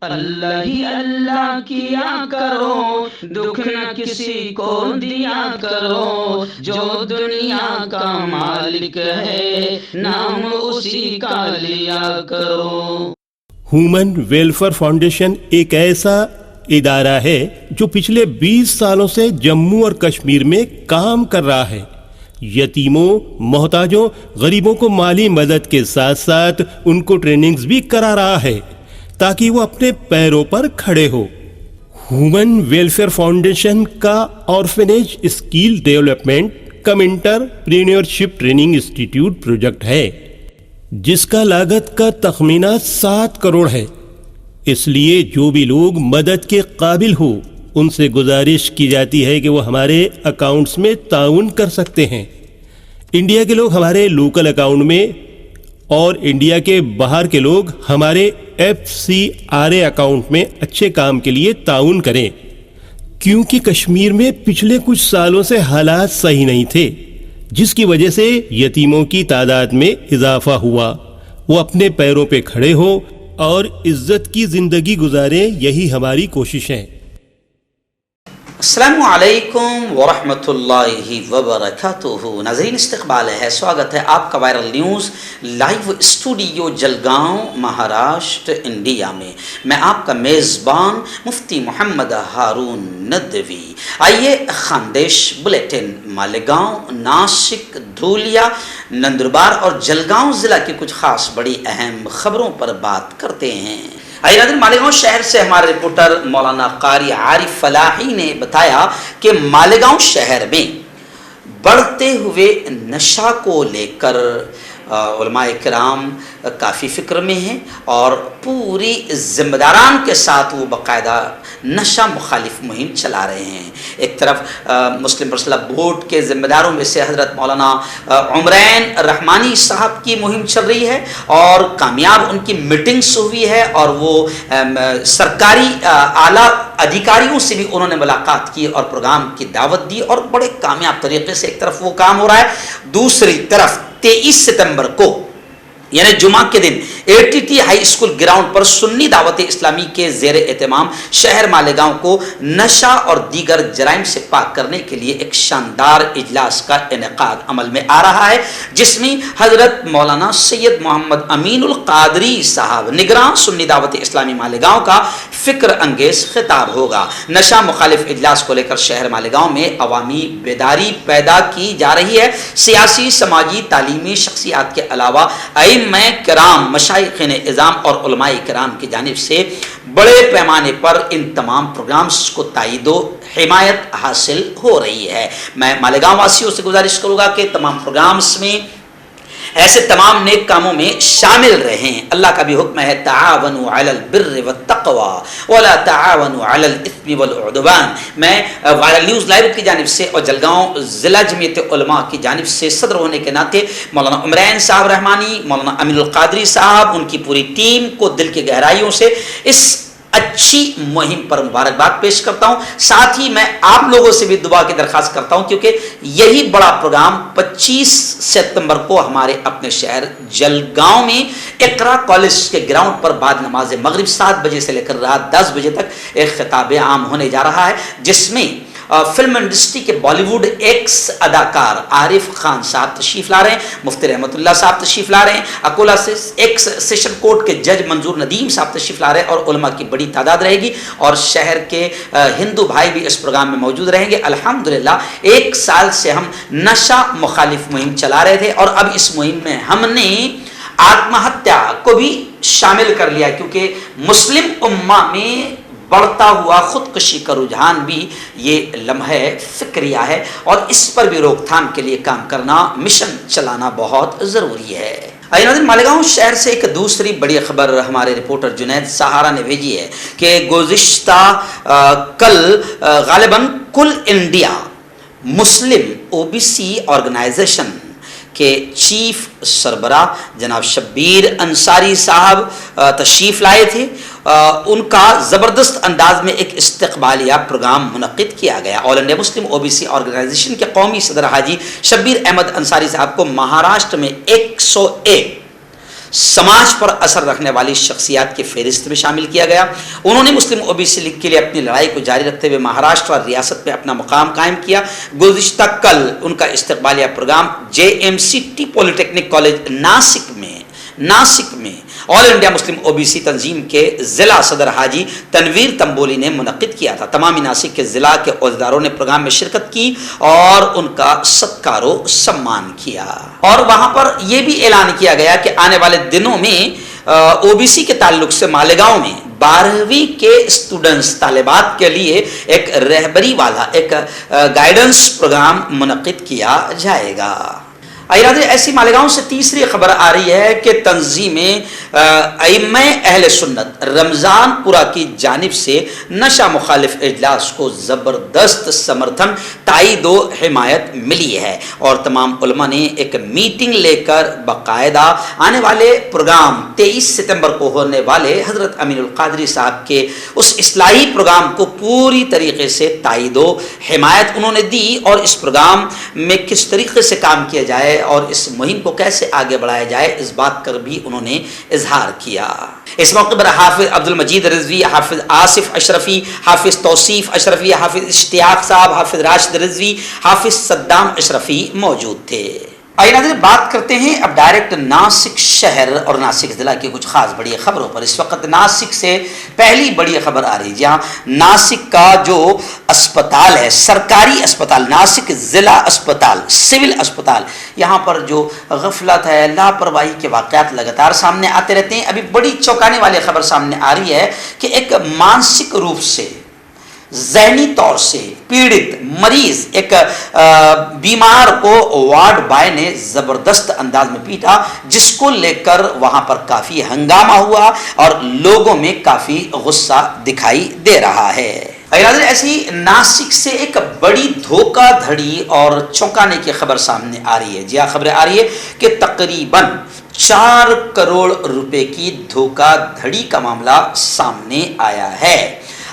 اللہ ہی اللہ کیا کرو، دکھ نہ کسی کو دیا کرو، جو دنیا کا مالک ہے نام اسی کا لیا کرو۔ ہیومن ویلفیئر فاؤنڈیشن ایک ایسا ادارہ ہے جو پچھلے 20 سالوں سے جموں اور کشمیر میں کام کر رہا ہے۔ یتیموں، محتاجوں، غریبوں کو مالی مدد کے ساتھ ساتھ ان کو ٹریننگز بھی کرا رہا ہے تاکہ وہ اپنے پیروں پر کھڑے ہو۔ ہیومن ویلفیئر فاؤنڈیشن کا آرفنیج اسکل ڈیولپمنٹ کم انٹرپرینیورشپ ٹریننگ انسٹیٹیوٹ پروجیکٹ ہے جس کا لاگت کا تخمینہ 7 کروڑ ہے۔ اس لیے جو بھی لوگ مدد کے قابل ہو ان سے گزارش کی جاتی ہے کہ وہ ہمارے اکاؤنٹس میں تعاون کر سکتے ہیں۔ انڈیا کے لوگ ہمارے لوکل اکاؤنٹ میں اور انڈیا کے باہر کے لوگ ہمارے FCRA اکاؤنٹ میں اچھے کام کے لیے تعاون کریں، کیونکہ کشمیر میں پچھلے کچھ سالوں سے حالات صحیح نہیں تھے جس کی وجہ سے یتیموں کی تعداد میں اضافہ ہوا۔ وہ اپنے پیروں پہ کھڑے ہو اور عزت کی زندگی گزاریں، یہی ہماری کوشش ہے۔ السلام علیکم ورحمۃ اللہ وبرکاتہ۔ ناظرین، استقبال ہے، سواگت ہے آپ کا viral news live studio Jalgaon, Maharashtra, India میں۔ میں آپ کا میزبان مفتی محمد ہارون ندوی۔ آئیے خاندیش بلیٹن مالیگاؤں، ناسک، دھولیا، نندربار اور جلگاؤں ضلع کی کچھ خاص بڑی اہم خبروں پر بات کرتے ہیں۔ آئیے ناظرین، مالیگاؤں شہر سے ہمارے رپورٹر مولانا قاری عارف فلاحی نے بتایا کہ مالیگاؤں شہر میں بڑھتے ہوئے نشہ کو لے کر علماء کرام کافی فکر میں ہیں اور پوری ذمہ داران کے ساتھ وہ باقاعدہ نشہ مخالف مہم چلا رہے ہیں۔ ایک طرف مسلم پرسنل بورڈ کے ذمہ داروں میں سے حضرت مولانا عمرین رحمانی صاحب کی مہم چل رہی ہے اور کامیاب ان کی میٹنگز ہوئی ہے اور وہ سرکاری اعلیٰ ادھیکاریوں سے بھی انہوں نے ملاقات کی اور پروگرام کی دعوت دی اور بڑے کامیاب طریقے سے ایک طرف وہ کام ہو رہا ہے، دوسری طرف 23 ستمبر کو یعنی جمعہ کے دن ATT ہائی اسکول گراؤنڈ پر سنی دعوت اسلامی کے زیر اہتمام شہر مالیگاؤں کو نشہ اور دیگر جرائم سے پاک کرنے کے لیے ایک شاندار اجلاس کا انعقاد عمل میں آ رہا ہے، جس میں حضرت مولانا سید محمد امین القادری صاحب نگراں سنی دعوت اسلامی مالیگاؤں کا فکر انگیز خطاب ہوگا۔ نشہ مخالف اجلاس کو لے کر شہر مالیگاؤں میں عوامی بیداری پیدا کی جا رہی ہے۔ سیاسی، سماجی، تعلیمی شخصیات کے علاوہ ائمہ کرام، مشائخین اعظام اور علماء کرام کی جانب سے بڑے پیمانے پر ان تمام پروگرامز کو تائید و حمایت حاصل ہو رہی ہے۔ میں مالیگاؤں واسیوں سے گزارش کروں گا کہ تمام پروگرامز میں ایسے تمام نیک کاموں میں شامل رہیں۔ اللہ کا بھی حکم ہے تعاونوا علی البر والتقوی ولا تعاونوا علی الاثم والعدوان۔ میں وائرل نیوز لائیو کی جانب سے اور جلگاؤں ضلع جمعیت علماء کی جانب سے صدر ہونے کے ناطے مولانا عمرین صاحب رحمانی، مولانا امین القادری صاحب، ان کی پوری ٹیم کو دل کی گہرائیوں سے اس اچھی مہم پر مبارکباد پیش کرتا ہوں۔ ساتھ ہی میں آپ لوگوں سے بھی دعا کی درخواست کرتا ہوں کیونکہ یہی بڑا پروگرام 25 ستمبر کو ہمارے اپنے شہر جلگاؤں میں اقرا کالج کے گراؤنڈ پر بعد نماز مغرب 7 بجے سے لے کر رات 10 بجے تک ایک خطاب عام ہونے جا رہا ہے، جس میں فلم انڈسٹری کے بالی ووڈ ایکس اداکار عارف خان صاحب تشریف لا رہے ہیں، مفتی رحمت اللہ صاحب تشریف لا رہے ہیں، اکولا سے ایکس سیشن کورٹ کے جج منظور ندیم صاحب تشریف لا رہے ہیں اور علماء کی بڑی تعداد رہے گی اور شہر کے ہندو بھائی بھی اس پروگرام میں موجود رہیں گے۔ الحمدللہ 1 سال سے ہم نشہ مخالف مہم چلا رہے تھے اور اب اس مہم میں ہم نے آتم ہتیا کو بھی شامل کر لیا کیونکہ مسلم امہ میں بڑھتا ہوا خودکشی کا رجحان بھی یہ لمحہ فکریہ ہے اور اس پر بھی روک تھام کے لیے کام کرنا، مشن چلانا بہت ضروری ہے۔ ناظرین، مالیگاؤں شہر سے ایک دوسری بڑی خبر ہمارے رپورٹر جنید سہارا نے بھیجی ہے کہ گزشتہ کل غالباً کل انڈیا مسلم OBC آرگنائزیشن کے چیف سربراہ جناب شبیر انصاری صاحب تشریف لائے تھے۔ ان کا زبردست انداز میں ایک استقبالیہ پروگرام منعقد کیا گیا۔ آل انڈیا مسلم OBC آرگنائزیشن کے قومی صدر حاجی شبیر احمد انصاری صاحب کو مہاراشٹر میں 101 سماج پر اثر رکھنے والی شخصیات کی فہرست میں شامل کیا گیا۔ انہوں نے مسلم او بی سی لیگ کے لیے اپنی لڑائی کو جاری رکھتے ہوئے مہاراشٹر ریاست میں اپنا مقام قائم کیا۔ گزشتہ کل ان کا استقبالیہ پروگرام JMCT پولی ٹیکنک کالج ناسک میں آل India Muslim O B C تنظیم کے ضلع صدر حاجی تنویر تمبولی نے منعقد کیا تھا۔ تمام ناسک کے ضلع کے عہدیداروں نے پروگرام میں شرکت کی اور ان کا ستکار و سمان کیا، اور وہاں پر یہ بھی اعلان کیا گیا کہ آنے والے دنوں میں او بی سی کے تعلق سے مالیگاؤں میں 12ویں کے اسٹوڈنٹس طالبات کے لیے ایک رہبری والا ایک گائیڈنس پروگرام منعقد کیا جائے گا۔ ایسی مالیگاؤں سے تیسری خبر آ رہی ہے کہ تنظیم ائمہ اہل سنت رمضان پورہ کی جانب سے نشہ مخالف اجلاس کو زبردست سمرتھن، تائید و حمایت ملی ہے، اور تمام علماء نے ایک میٹنگ لے کر باقاعدہ آنے والے پروگرام 23 ستمبر کو ہونے والے حضرت امین القادری صاحب کے اس اصلاحی پروگرام کو پوری طریقے سے تائید و حمایت انہوں نے دی، اور اس پروگرام میں کس طریقے سے کام کیا جائے اور اس مہم کو کیسے آگے بڑھایا جائے اس بات کر بھی انہوں نے اظہار کیا۔ اس موقع پر حافظ عبد المجید رضوی، حافظ آصف اشرفی، حافظ توصیف اشرفی، حافظ اشتیاق صاحب، حافظ راشد رضوی، حافظ صدام اشرفی موجود تھے۔ آئیے ناظرین، بات کرتے ہیں اب ڈائریکٹ ناسک شہر اور ناسک ضلع کی کچھ خاص بڑی خبروں پر۔ اس وقت ناسک سے پہلی بڑی خبر آ رہی ہے، جہاں ناسک کا جو اسپتال ہے، سرکاری اسپتال، ناسک ضلع اسپتال، سول اسپتال، یہاں پر جو غفلت ہے، لاپرواہی کے واقعات لگاتار سامنے آتے رہتے ہیں۔ ابھی بڑی چونکانے والی خبر سامنے آ رہی ہے کہ ایک مانسک روپ سے، ذہنی طور سے پیڑت مریض، ایک بیمار کو وارڈ بائے نے زبردست انداز میں پیٹا، جس کو لے کر وہاں پر کافی ہنگامہ ہوا اور لوگوں میں کافی غصہ دکھائی دے رہا ہے۔ ایسی ناسک سے ایک بڑی دھوکہ دھڑی اور چونکانے کی خبر سامنے آ رہی ہے۔ جی ہاں، خبر آ رہی ہے کہ تقریباً 4 کروڑ روپے کی دھوکہ دھڑی کا معاملہ سامنے آیا ہے۔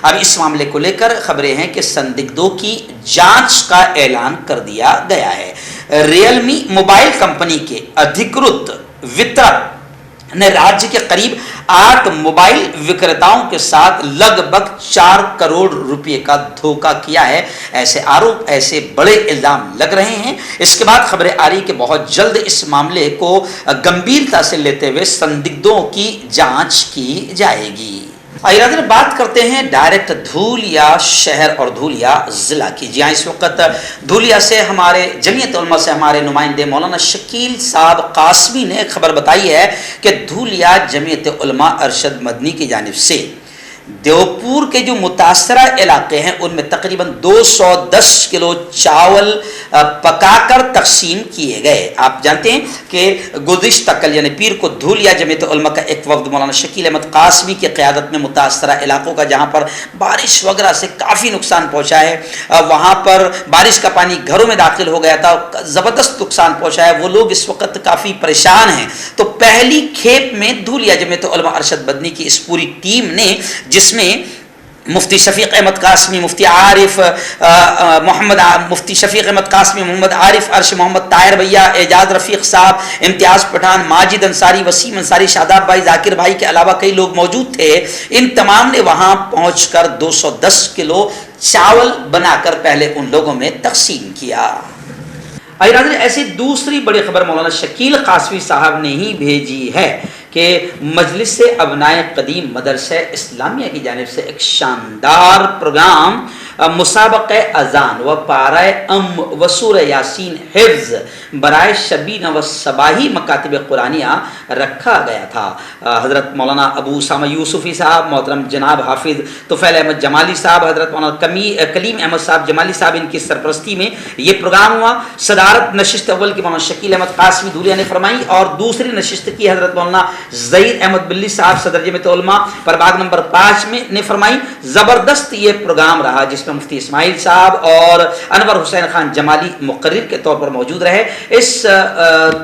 اب اس معاملے کو لے کر خبریں ہیں کہ سندگدوں کی جانچ کا اعلان کر دیا گیا ہے۔ ریئلمی موبائل کمپنی کے ادھیکرت وترک نے راجیہ کے قریب 8 موبائل وکریتاؤں کے ساتھ لگ بھگ 4 کروڑ روپے کا دھوکہ کیا ہے۔ ایسے آروپ، ایسے بڑے الزام لگ رہے ہیں۔ اس کے بعد خبریں آ رہی کہ بہت جلد اس معاملے کو گمبھیرتا سے لیتے ہوئے سندگدوں کی جانچ کی جائے گی۔ آئیے بات کرتے ہیں ڈائریکٹ دھولیا شہر اور دھولیا ضلع کی۔ جی ہاں، اس وقت دھولیا سے ہمارے جمعیت علماء سے ہمارے نمائندے مولانا شکیل صاحب قاسمی نے ایک خبر بتائی ہے کہ دھولیا جمعیت علماء ارشد مدنی کی جانب سے دیوپور کے جو متاثرہ علاقے ہیں ان میں تقریباً 210 کلو چاول پکا کر تقسیم کیے گئے۔ آپ جانتے ہیں کہ گزشتہ کل یعنی پیر کو دھولیا جمعیت علماء کا ایک وفد مولانا شکیل احمد قاسمی کی قیادت میں متاثرہ علاقوں کا، جہاں پر بارش وغیرہ سے کافی نقصان پہنچا ہے، وہاں پر بارش کا پانی گھروں میں داخل ہو گیا تھا، زبردست نقصان پہنچا ہے، وہ لوگ اس وقت کافی پریشان ہیں۔ تو پہلی کھیپ میں دھولیا جمعیت علماء ارشد مدنی کی اس پوری ٹیم نے، جس میں مفتی شفیق احمد قاسمی، مفتی عارف مفتی شفیق احمد قاسمی، محمد عارف عرش، محمد طاہر بھیا، اعجاز رفیق صاحب، امتیاز پٹھان، ماجد انصاری، وسیم انصاری، شاداب بھائی، ذاکر بھائی کے علاوہ کئی لوگ موجود تھے۔ ان تمام نے وہاں پہنچ کر 210 کلو چاول بنا کر پہلے ان لوگوں میں تقسیم کیا۔ ایسی دوسری بڑی خبر مولانا شکیل قاسمی صاحب نے ہی بھیجی ہے کہ مجلس ابنائے قدیم مدرسہ اسلامیہ کی جانب سے ایک شاندار پروگرام مسابقہ اذان و پارہ ام و سورہ یاسین حفظ برائے شبینہ و صباحی مکاتب قرآنیہ رکھا گیا تھا۔ حضرت مولانا ابو اسامہ یوسفی صاحب، محترم جناب حافظ طفیل احمد جمالی صاحب، حضرت مولانا کلیم احمد صاحب جمالی صاحب، ان کی سرپرستی میں یہ پروگرام ہوا۔ صدارت نشست اول کی مولانا شکیل احمد قاسمی دھولیا نے فرمائی، اور دوسری نشست کی حضرت مولانا ظہیر احمد بلی صاحب صدر جمعیت علماء پرباغ نمبر 5 میں نے فرمائی۔ زبردست یہ پروگرام رہا، جس میں مفتی اسماعیل صاحب اور انور حسین خان جمالی مقرر کے طور پر موجود رہے۔ اس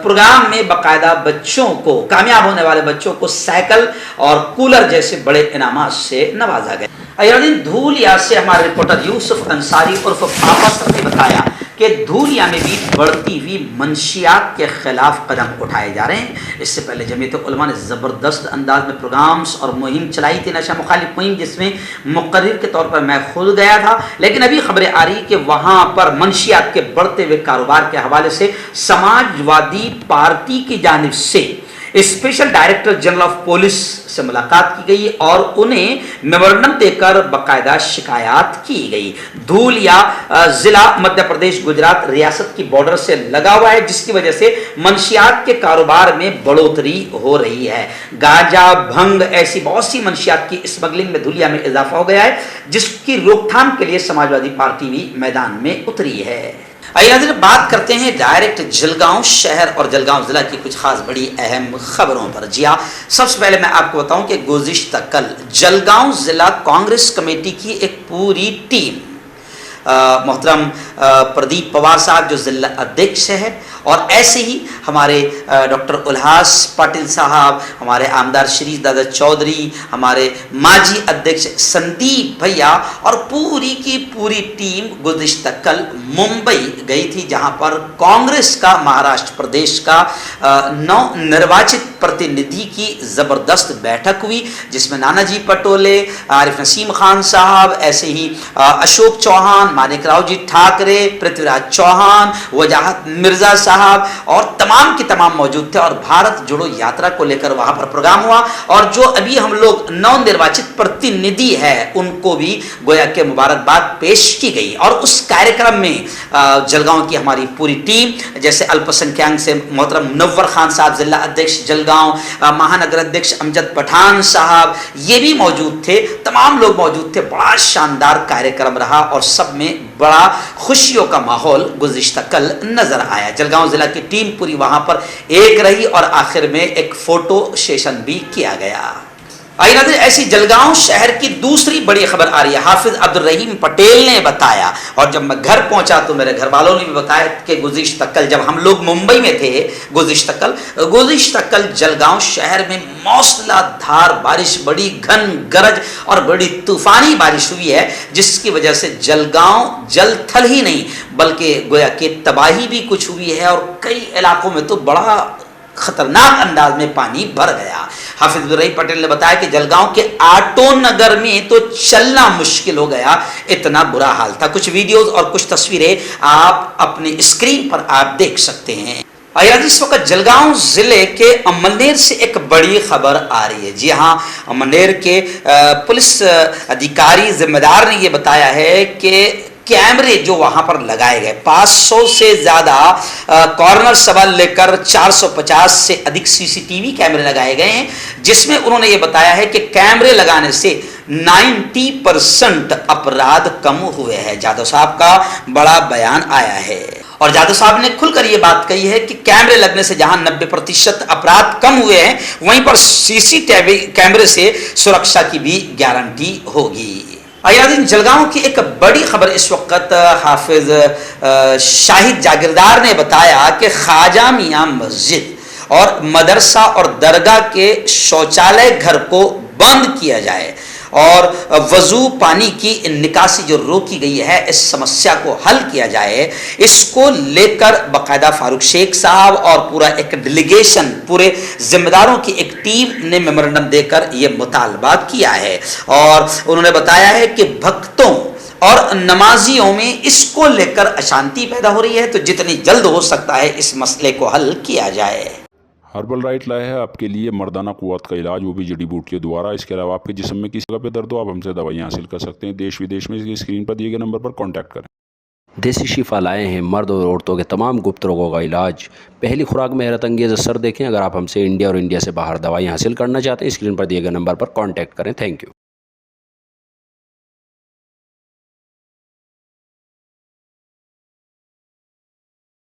پروگرام میں باقاعدہ بچوں کو، کامیاب ہونے والے بچوں کو سائیکل اور کولر جیسے بڑے انعامات سے نوازا گیا۔ دھولیا سے ہمارے رپورٹر یوسف انصاری عرف پاپا صاحب نے بتایا کہ دھولیا میں بھی بڑھتی ہوئی منشیات کے خلاف قدم اٹھائے جا رہے ہیں۔ اس سے پہلے جمعیت علماء نے زبردست انداز میں پروگرامز اور مہم چلائی تھی، نشہ مخالف مہم، جس میں مقرر کے طور پر میں خود گیا تھا، لیکن ابھی خبریں آ رہی کہ وہاں پر منشیات کے بڑھتے ہوئے کاروبار کے حوالے سے سماجوادی پارٹی کی جانب سے special director general of police سے ملاقات کی گئی اور انہیں میمورنڈم دے کر باقاعدہ شکایات کی گئی۔ دھولیا ضلع مدھیہ پردیش گجرات ریاست کی بارڈر سے لگا ہوا ہے، جس کی وجہ سے منشیات کے کاروبار میں بڑھوتری ہو رہی ہے۔ گاجا، بھنگ، ایسی بہت سی منشیات کی اسمگلنگ میں دھولیا میں اضافہ ہو گیا ہے، جس کی روک تھام کے لیے سماجوادی پارٹی بھی میدان میں اتری ہے۔ آئیے حضرت بات کرتے ہیں ڈائریکٹ جلگاؤں شہر اور جلگاؤں ضلع کی کچھ خاص بڑی اہم خبروں پر۔ جی ہاں، سب سے پہلے میں آپ کو بتاؤں کہ گزشتہ کل جلگاؤں ضلع کانگریس کمیٹی کی ایک پوری ٹیم محترم پردیپ پوار صاحب جو ضلع ادھیکش ہے، اور ایسے ہی ہمارے ڈاکٹر الہاس پاٹل صاحب، ہمارے آمدار شریف دادا چودھری، ہمارے ماجی ادھیکش سندیپ بھیا اور پوری کی پوری ٹیم گزشتہ کل ممبئی گئی تھی، جہاں پر کانگریس کا مہاراشٹر پردیش کا نو نرواچت پرتیندھی کی زبردست بیٹھک ہوئی، جس میں نانا جی پٹولے، عارف نسیم خان صاحب، ایسے ہی اشوک چوہان، مانک راؤ جی ٹھاکرے، پرتھوی راج چوہان، وجاہت مرزا صاحب اور تمام کی تمام موجود تھے، اور بھارت جوڑو یاترا کو لے کر وہاں پر پروگرام ہوا، اور جو ابھی ہم لوگ نو نرواچت پرتیندھی ہے ان کو بھی گویا کہ مبارکباد پیش کی گئی۔ اور اس کارکرم میں جلگاؤں کی ہماری پوری ٹیم، جیسے الپ سنکھیانک سے محترم منور خان صاحب ضلع ادھیکش جلگاؤں، مہانگر ادھیکش امجد پٹھان صاحب، یہ بھی موجود تھے، تمام لوگ موجود تھے۔ بڑا شاندار کارکرم رہا اور سب میں بڑا خوشیوں کا ماحول گزشتہ کل نظر آیا۔ جلگاؤں ضلع کی ٹیم پوری وہاں پر ایک رہی اور آخر میں ایک فوٹو سیشن بھی کیا گیا۔ آئیے ناظرین، ایسی جلگاؤں شہر کی دوسری بڑی خبر آ رہی ہے۔ حافظ عبد الرحیم پٹیل نے بتایا، اور جب میں گھر پہنچا تو میرے گھر والوں نے بھی بتایا کہ گزشتہ کل جب ہم لوگ ممبئی میں تھے، گزشتہ کل جلگاؤں شہر میں موسلا دھار بارش، بڑی گھن گرج اور بڑی طوفانی بارش ہوئی ہے، جس کی وجہ سے جلگاؤں جل تھل ہی نہیں بلکہ گویا کہ تباہی بھی کچھ ہوئی ہے، اور کئی علاقوں میں تو بڑا خطرناک انداز میں پانی بھر گیا۔ حافظ الرحیم پٹیل نے بتایا کہ جلگاؤں کے آٹو نگر میں تو چلنا مشکل ہو گیا، اتنا برا حال تھا۔ کچھ ویڈیوز اور کچھ تصویریں آپ اپنی اسکرین پر آپ دیکھ سکتے ہیں۔ آئیے اس وقت جلگاؤں ضلع کے امنیر سے ایک بڑی خبر آ رہی ہے۔ جی ہاں، امنیر کے پولیس ادھیکاری ذمہ دار نے یہ بتایا ہے کہ کیمرے جو وہاں پر لگائے گئے، 500 سے زیادہ کارنر سوا لے کر 450 سے ادھک سی سی ٹی وی کیمرے لگائے گئے ہیں، جس میں انہوں نے یہ بتایا ہے کہ کیمرے لگانے سے 90% اپرادھ کم ہوئے ہیں۔ جادو صاحب کا بڑا بیان آیا ہے، اور جادو صاحب نے کھل کر یہ بات کہی ہے کہ کیمرے لگنے سے جہاں 90% اپرادھ کم ہوئے ہیں، وہیں پر سی سی ٹی وی کیمرے سے سرکشا کی بھی گارنٹی ہوگی۔ آئیے جلگاؤں کی ایک بڑی خبر اس وقت حافظ شاہد جاگیردار نے بتایا کہ خواجہ میاں مسجد اور مدرسہ اور درگاہ کے شوچالے گھر کو بند کیا جائے، اور وضو پانی کی نکاسی جو روکی گئی ہے، اس سمسیا کو حل کیا جائے۔ اس کو لے کر باقاعدہ فاروق شیخ صاحب اور پورا ایک ڈیلیگیشن، پورے ذمہ داروں کی ایک ٹیم نے میمورنڈم دے کر یہ مطالبہ کیا ہے، اور انہوں نے بتایا ہے کہ بھکتوں اور نمازیوں میں اس کو لے کر اشانتی پیدا ہو رہی ہے، تو جتنی جلد ہو سکتا ہے اس مسئلے کو حل کیا جائے۔ ہربل رائٹ لائے ہے آپ کے لیے مردانہ قوت کا علاج، وہ بھی جڑی بوٹیوں دوارا۔ اس کے علاوہ آپ کے جسم میں کسی جگہ پہ درد ہو، آپ ہم سے دوائیاں حاصل کر سکتے ہیں۔ دیش ودیش میں اسکرین پر دیے گئے نمبر پر کانٹیکٹ کریں۔ دیسی شفا لائے ہیں مرد اور عورتوں کے تمام گپت روگوں کا علاج۔ پہلی خوراک میں حیرت انگیز اثر دیکھیں۔ اگر آپ ہم سے انڈیا اور انڈیا سے باہر دوائیاں حاصل کرنا چاہتے ہیں، اسکرین پر دیے گئے نمبر پر کانٹیکٹ کریں۔ Thank you.